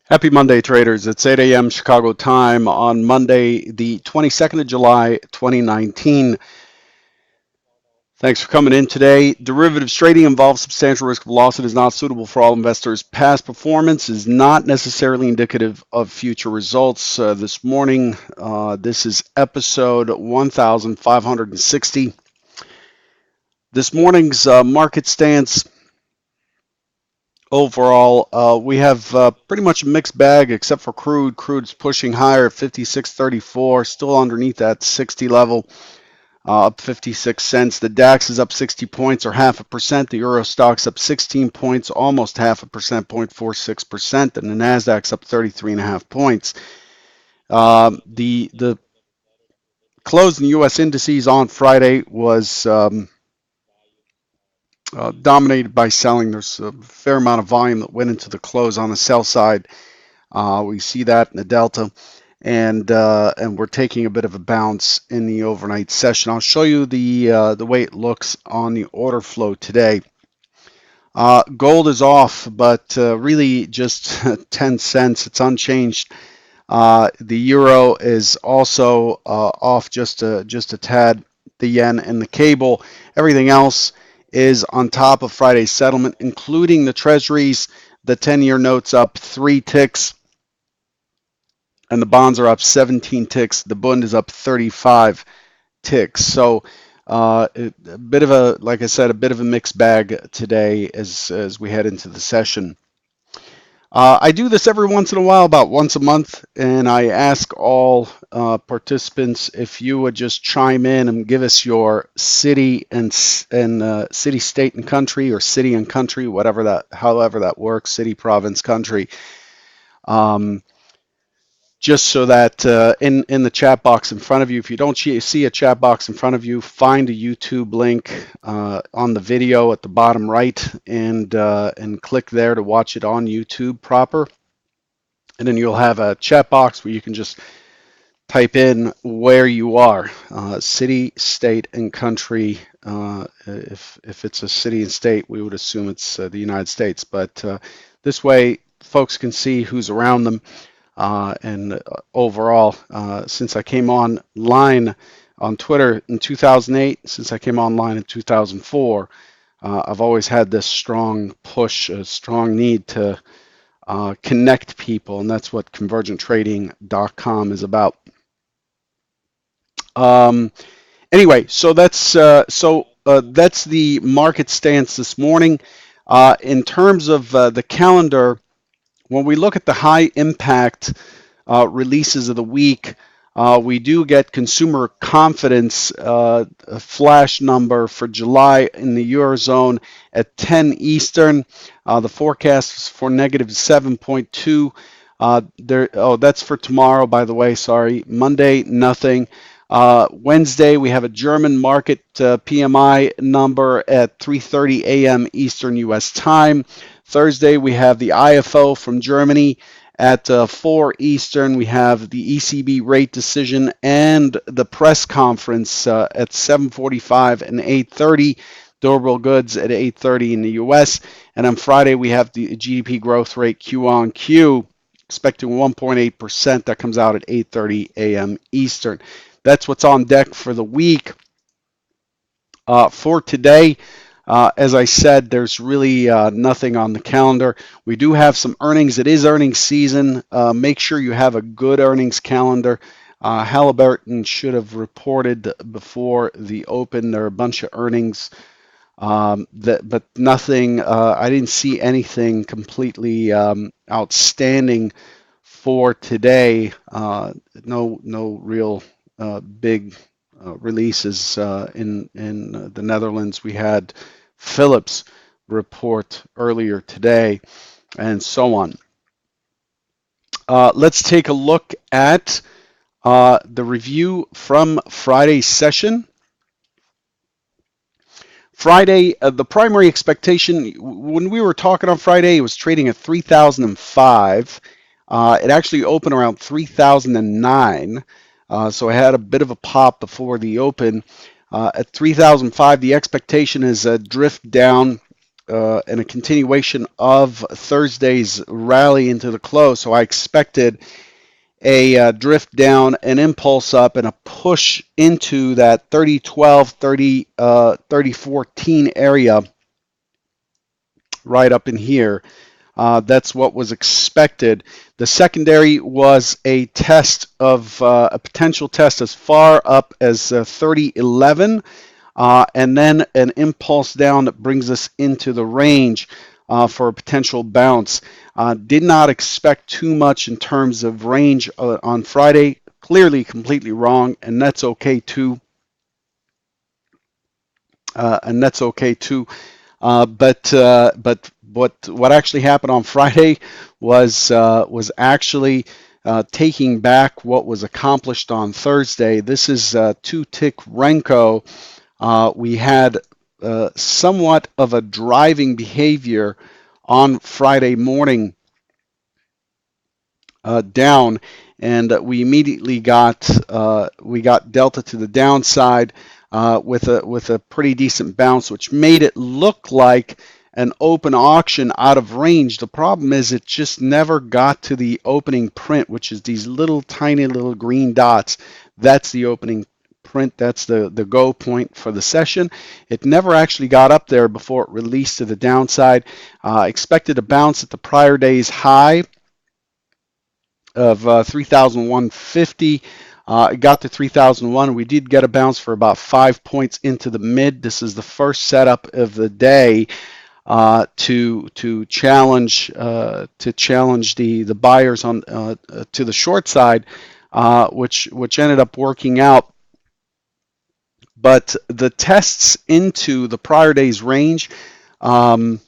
Happy Monday, traders. It's 8 a.m. Chicago time on Monday, the 22nd of July, 2019. Thanks for coming in today. Derivatives trading involves substantial risk of loss. It is not suitable for all investors. Past performance is not necessarily indicative of future results. This morning, this is episode 1560. This morning's market stance overall, we have pretty much a mixed bag except for crude. Crude's pushing higher at 56.34, still underneath that 60 level, up 56 cents. The DAX is up 60 points or half a percent. The Euro Stoxx up 16 points, almost half a percent, 0.46%, and the Nasdaq's up 33 and a half points. The close in U.S. indices on Friday was dominated by selling. There's a fair amount of volume that went into the close on the sell side. We see that in the delta, and we're taking a bit of a bounce in the overnight session. I'll show you the way it looks on the order flow today. Gold is off, but really just 10 cents. It's unchanged. The euro is also off just a tad. The yen and the cable. Everything else is on top of Friday's settlement, including the treasuries. The 10-year notes up 3 ticks, and the bonds are up 17 ticks. The Bund is up 35 ticks. So a bit of a, like I said, a bit of a mixed bag today as we head into the session. I do this every once in a while, about once a month, and I ask all participants if you would just chime in and give us your city and city, state, and country, or city and country, whatever that, however that works, city, province, country. Um, just so that in the chat box in front of you, if you don't see a chat box in front of you, find a YouTube link on the video at the bottom right, and click there to watch it on YouTube proper. And then you'll have a chat box where you can just type in where you are, city, state, and country. If it's a city and state, we would assume it's the United States. But this way, folks can see who's around them. And overall, since I came online on Twitter in 2008, since I came online in 2004, I've always had this strong push, a strong need to connect people, and that's what convergenttrading.com is about. Um, anyway, so that's the market stance this morning. In terms of the calendar, when we look at the high impact releases of the week, we do get consumer confidence a flash number for July in the Eurozone at 10 Eastern. The forecast is for negative 7.2. That's for tomorrow, by the way. Sorry. Monday, nothing. Wednesday, we have a German market PMI number at 3:30 a.m. Eastern U.S. time. Thursday, we have the IFO from Germany at 4 Eastern. We have the ECB rate decision and the press conference at 7:45 and 8:30. Durable goods at 8:30 in the U.S. And on Friday, we have the GDP growth rate Q on Q, expecting 1.8%. That comes out at 8:30 a.m. Eastern. That's what's on deck for the week. For today, as I said, there's really nothing on the calendar. We do have some earnings. It is earnings season. Make sure you have a good earnings calendar. Halliburton should have reported before the open. There are a bunch of earnings, but nothing. I didn't see anything completely outstanding for today. No real big releases in the Netherlands. We had Philips report earlier today, and so on. Let's take a look at the review from Friday's session. Friday, the primary expectation, when we were talking on Friday, it was trading at 3,005. It actually opened around 3,009. So I had a bit of a pop before the open. At 3,005, the expectation is a drift down and a continuation of Thursday's rally into the close. So I expected a drift down, an impulse up, and a push into that 3012, 3014 area right up in here. That's what was expected. The secondary was a test of a potential test as far up as 3011, and then an impulse down that brings us into the range for a potential bounce. Did not expect too much in terms of range on Friday. Clearly, completely wrong, and that's okay too. And that's okay too. But what actually happened on Friday was actually taking back what was accomplished on Thursday. This is two tick Renko. We had somewhat of a driving behavior on Friday morning down, and we got delta to the downside with a pretty decent bounce, which made it look like an open auction out of range. The problem is it just never got to the opening print, which is these little tiny little green dots. That's the opening print. That's the go point for the session. It never actually got up there before it released to the downside. Expected a bounce at the prior day's high of 3,150. It got to 3,001. We did get a bounce for about 5 points into the mid. This is the first setup of the day to challenge the buyers on to the short side, which ended up working out. But the tests into the prior day's range um,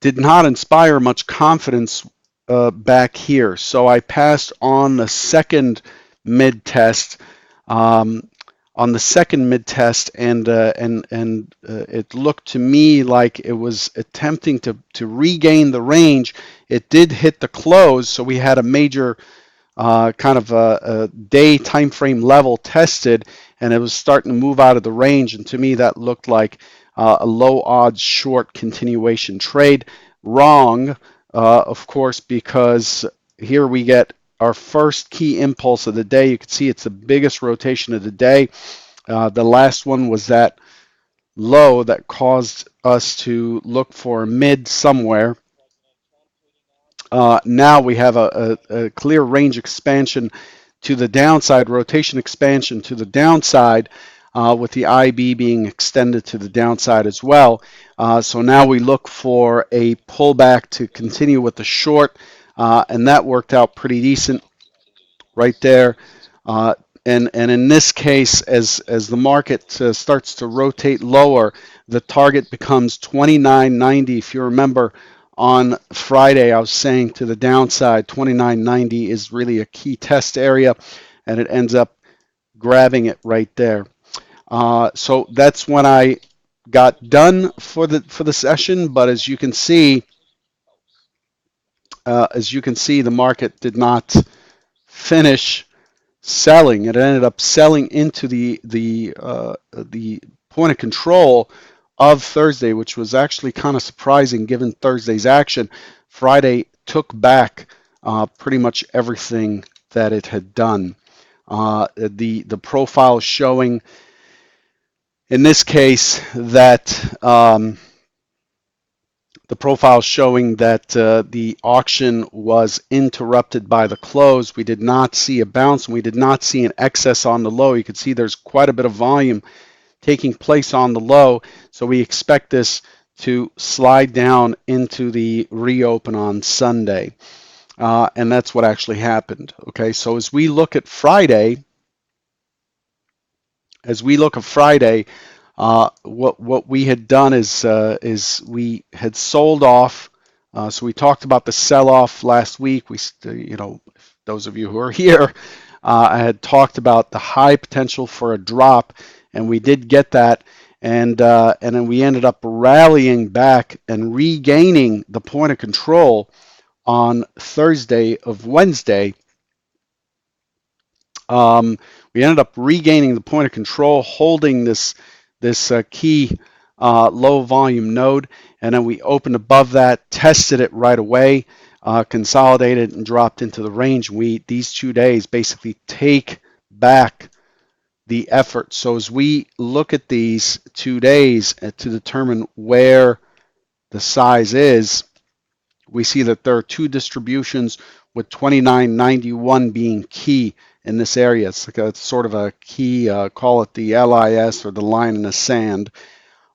did not inspire much confidence back here. So I passed on the second mid test. Um, on the second mid test, and it looked to me like it was attempting to regain the range. It did hit the close, so we had a major kind of a day time frame level tested, and it was starting to move out of the range. And to me, that looked like a low odds short continuation trade. Wrong, of course, because here we get our first key impulse of the day. You can see it's the biggest rotation of the day. The last one was that low that caused us to look for a mid somewhere. Now we have a clear range expansion to the downside, rotation expansion to the downside, with the IB being extended to the downside as well. So now we look for a pullback to continue with the short, and that worked out pretty decent right there. Uh, and in this case, as the market starts to rotate lower, the target becomes 29.90. If you remember, on Friday, I was saying to the downside, 29.90 is really a key test area, and it ends up grabbing it right there. So that's when I got done for the session. But as you can see, the market did not finish selling. It ended up selling into the point of control of Thursday, which was actually kind of surprising given Thursday's action. Friday took back pretty much everything that it had done. The profile showing in this case that the auction was interrupted by the close. We did not see a bounce, and we did not see an excess on the low. You can see there's quite a bit of volume taking place on the low, so we expect this to slide down into the reopen on Sunday, and that's what actually happened. Okay, so as we look at Friday, what we had done is we had sold off. So we talked about the sell-off last week. Those of you who are here, I had talked about the high potential for a drop, and we did get that. And then we ended up rallying back and regaining the point of control on Thursday of Wednesday. Um, we ended up regaining the point of control, holding this key low volume node, and then we opened above that, tested it right away, consolidated and dropped into the range. These 2 days basically take back the effort. So as we look at these 2 days to determine where the size is, we see that there are two distributions with 2991 being key in this area. It's like a sort of a key, call it the LIS or the line in the sand.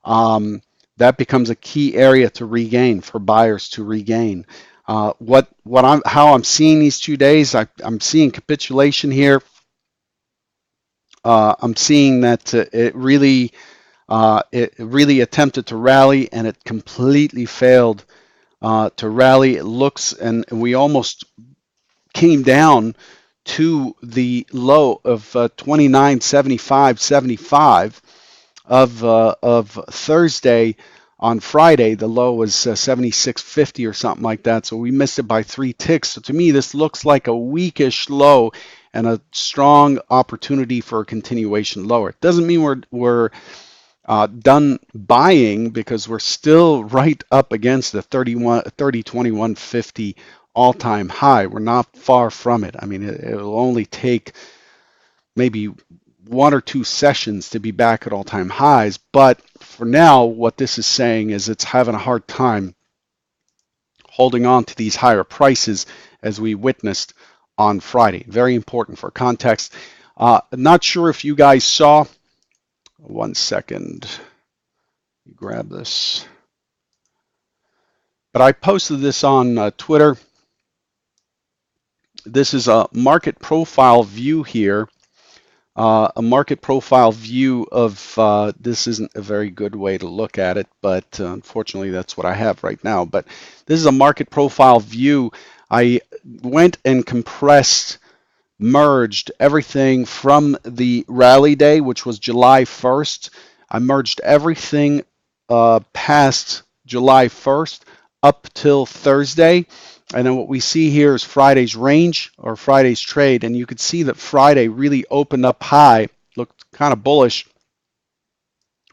Um, that becomes a key area to regain for buyers to regain. How I'm seeing these 2 days, I'm seeing capitulation here. I'm seeing that it really attempted to rally and it completely failed to rally. It looks, and we almost came down to the low of 29.75 of Thursday. On Friday, the low was 76.50 or something like that. So we missed it by 3 ticks. So to me, this looks like a weakish low and a strong opportunity for a continuation lower. It doesn't mean we're done buying because we're still right up against the 30 21 50 all-time high. We're not far from it. I mean, it'll only take maybe 1 or 2 sessions to be back at all-time highs. But for now, what this is saying is it's having a hard time holding on to these higher prices as we witnessed on Friday. Very important for context. Not sure if you guys saw. 1 second. Grab this. But I posted this on Twitter. This is a market profile view here. A market profile view of this isn't a very good way to look at it, but unfortunately that's what I have right now. But this is a market profile view. I went and merged everything from the rally day, which was July 1st. I merged everything past July 1st up till Thursday. And then what we see here is Friday's range or Friday's trade. And you could see that Friday really opened up high, looked kind of bullish,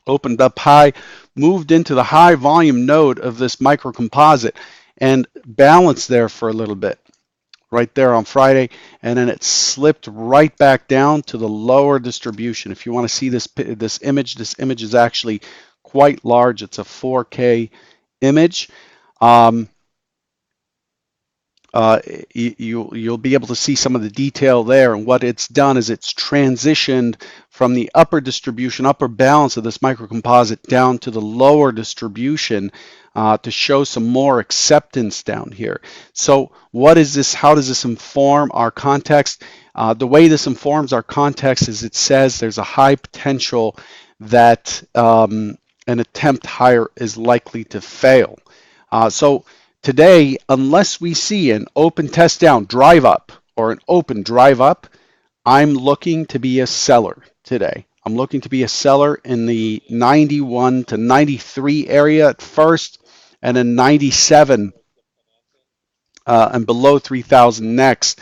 opened up high, moved into the high volume node of this micro composite and balanced there for a little bit right there on Friday, and then it slipped right back down to the lower distribution. If you want to see this image is actually quite large. It's a 4K image. Um, you'll be able to see some of the detail there. And what it's done is it's transitioned from the upper distribution, upper balance of this microcomposite down to the lower distribution to show some more acceptance down here. So what is this? How does this inform our context? The way this informs our context is it says there's a high potential that an attempt higher is likely to fail. So today, unless we see an open test down, drive up, or an open drive up, I'm looking to be a seller today. I'm looking to be a seller in the 91 to 93 area at first, and then 97 and below 3,000 next.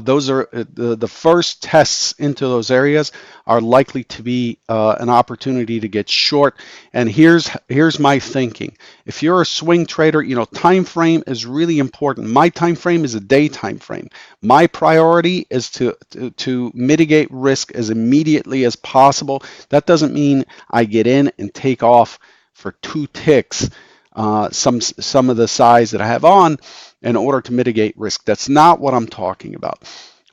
Those are the first tests into those areas are likely to be an opportunity to get short. And here's my thinking. If you're a swing trader, time frame is really important. My time frame is a day time frame. My priority is to mitigate risk as immediately as possible. That doesn't mean I get in and take off for 2 ticks. Some of the size that I have on in order to mitigate risk. That's not what I'm talking about.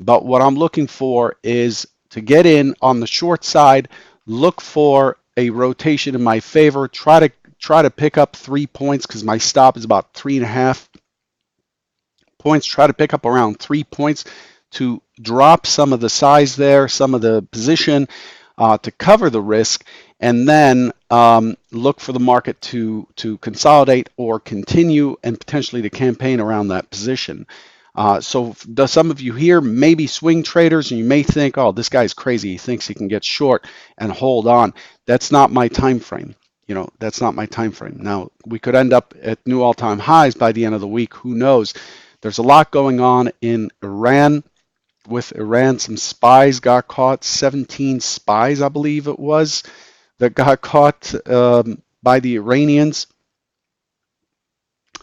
But what I'm looking for is to get in on the short side, look for a rotation in my favor, try to pick up 3 points because my stop is about 3.5 points. Try to pick up around 3 points to drop some of the size there, some of the position to cover the risk, and then look for the market to consolidate or continue and potentially to campaign around that position. So some of you here may be swing traders and you may think, oh, this guy's crazy. He thinks he can get short and hold on. That's not my time frame. That's not my time frame. Now, we could end up at new all-time highs by the end of the week. Who knows? There's a lot going on in Iran. With Iran, some spies got caught, 17 spies, I believe it was, that got caught by the Iranians.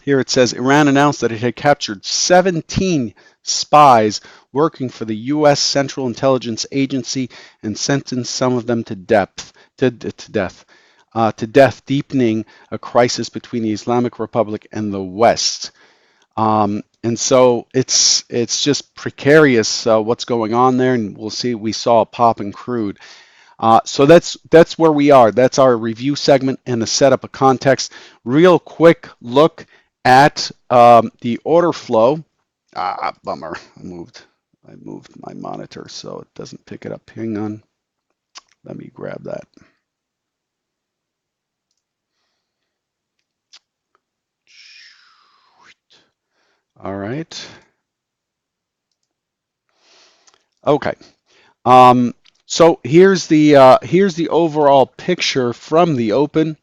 Here it says Iran announced that it had captured 17 spies working for the U.S. Central Intelligence Agency and sentenced some of them to death, deepening a crisis between the Islamic Republic and the West. And so it's just precarious what's going on there, and we'll see. We saw a pop in crude. So that's where we are. That's our review segment and the setup of context. Real quick look at the order flow. Bummer. I moved my monitor so it doesn't pick it up. Hang on. Let me grab that. All right. Okay. Um, so here's the overall picture from the open.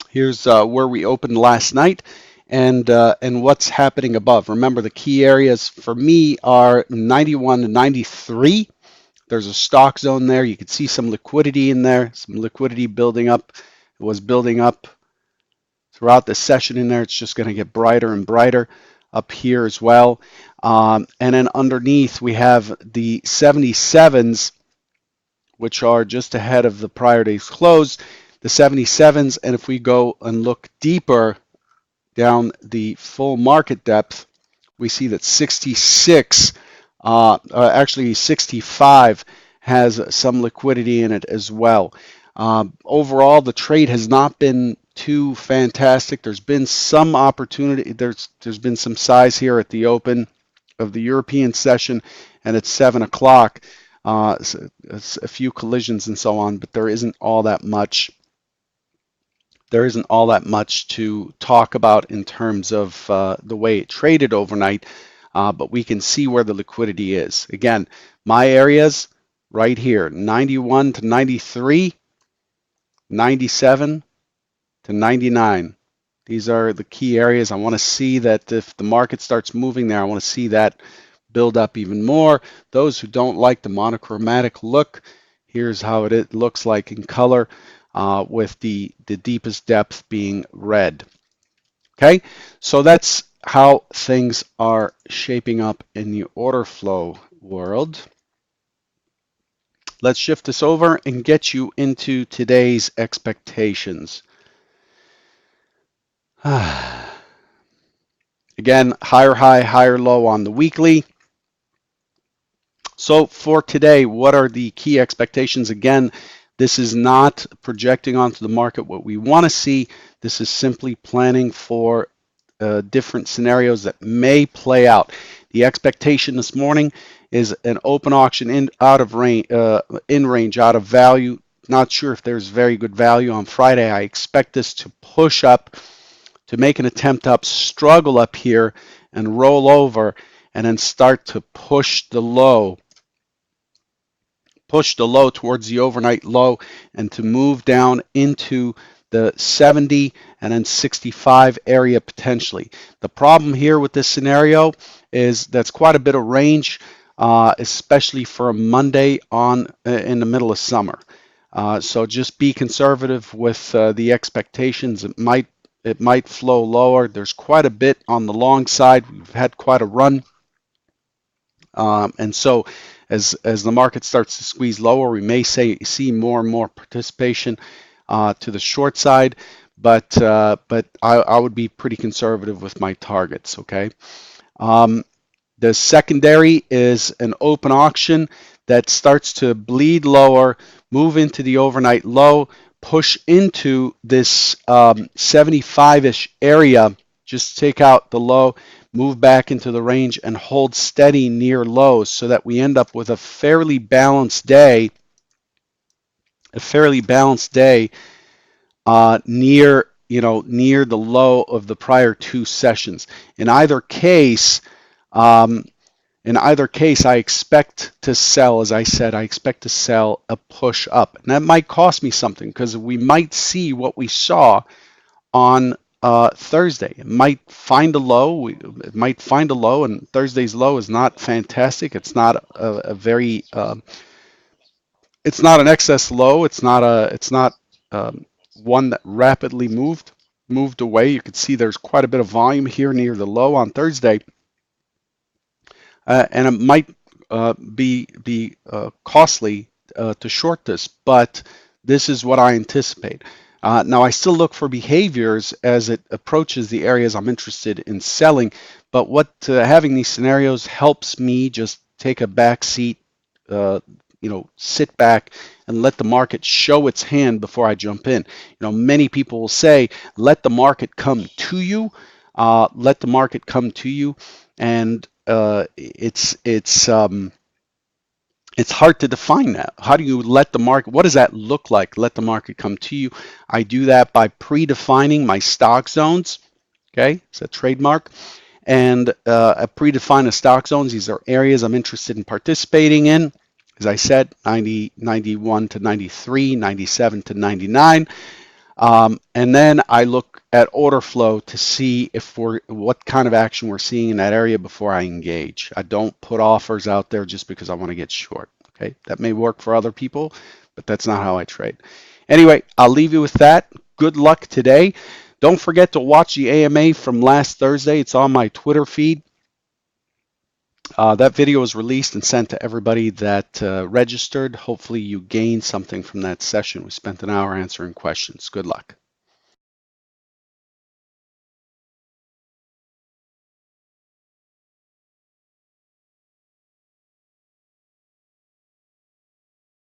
Here's where we opened last night, and what's happening above. Remember, the key areas for me are 91 to 93. There's a stock zone there. You can see some liquidity in there, some liquidity building up. It was building up throughout the session in there. It's just going to get brighter and brighter up here as well. And then underneath, we have the 77s, which are just ahead of the prior day's close. The 77s, and if we go and look deeper down the full market depth, we see that 66, actually 65, has some liquidity in it as well. Overall, the trade has not been too fantastic. There's been some opportunity. There's been some size here at the open of the European session, and it's 7 o'clock. It's a few collisions and so on, but there isn't all that much. There isn't all that much to talk about in terms of the way it traded overnight, but we can see where the liquidity is. Again, my areas right here, 91 to 93, 97 to 99. These are the key areas. I want to see that if the market starts moving there, I want to see that build up even more. Those who don't like the monochromatic look, here's how it looks like in color, with the deepest depth being red. Okay, so that's how things are shaping up in the order flow world. Let's shift this over and get you into today's expectations. Again, higher high, higher low on the weekly. So for today, what are the key expectations? Again, this is not projecting onto the market what we want to see. This is simply planning for different scenarios that may play out. The expectation this morning is an open auction in range, out of value. Not sure if there's very good value on Friday. I expect this to push up, to make an attempt up, struggle up here, and roll over, and then start to push the low towards the overnight low, and to move down into the 70 and then 65 area potentially. The problem here with this scenario is that's quite a bit of range, especially for a Monday on in the middle of summer. So just be conservative with the expectations. It might flow lower. There's quite a bit on the long side. We've had quite a run. And so as the market starts to squeeze lower, we may see more and more participation to the short side, but I would be pretty conservative with my targets, okay? The secondary is an open auction that starts to bleed lower, move into the overnight low, push into this 75-ish area, just take out the low, move back into the range, and hold steady near lows so that we end up with a fairly balanced day, near the low of the prior two sessions. In either case, I expect to sell. As I said, I expect to sell a push up, and that might cost me something because we might see what we saw on Thursday. It might find a low. It might find a low, and Thursday's low is not fantastic. It's not a very. It's not an excess low. It's not a. It's not. one that rapidly moved away. You can see there's quite a bit of volume here near the low on Thursday, and it might be costly to short this, but this is what I anticipate. Now, I still look for behaviors as it approaches the areas I'm interested in selling, but what having these scenarios helps me just take a back seat, uh, sit back and let the market show its hand before I jump in. Many people will say, let the market come to you, let the market come to you, and it's hard to define that. How do you let the market? What does that look like? Let the market come to you. I do that by predefining my stock zones. Okay, it's a trademark, and I predefine the stock zones. These are areas I'm interested in participating in. As I said, 90, 91 to 93, 97 to 99. And then I look at order flow to see if what kind of action we're seeing in that area before I engage. I don't put offers out there just because I want to get short. Okay, that may work for other people, but that's not how I trade. Anyway, I'll leave you with that. Good luck today. Don't forget to watch the AMA from last Thursday. It's on my Twitter feed. That video was released and sent to everybody that registered. Hopefully you gained something from that session. We spent an hour answering questions. Good luck.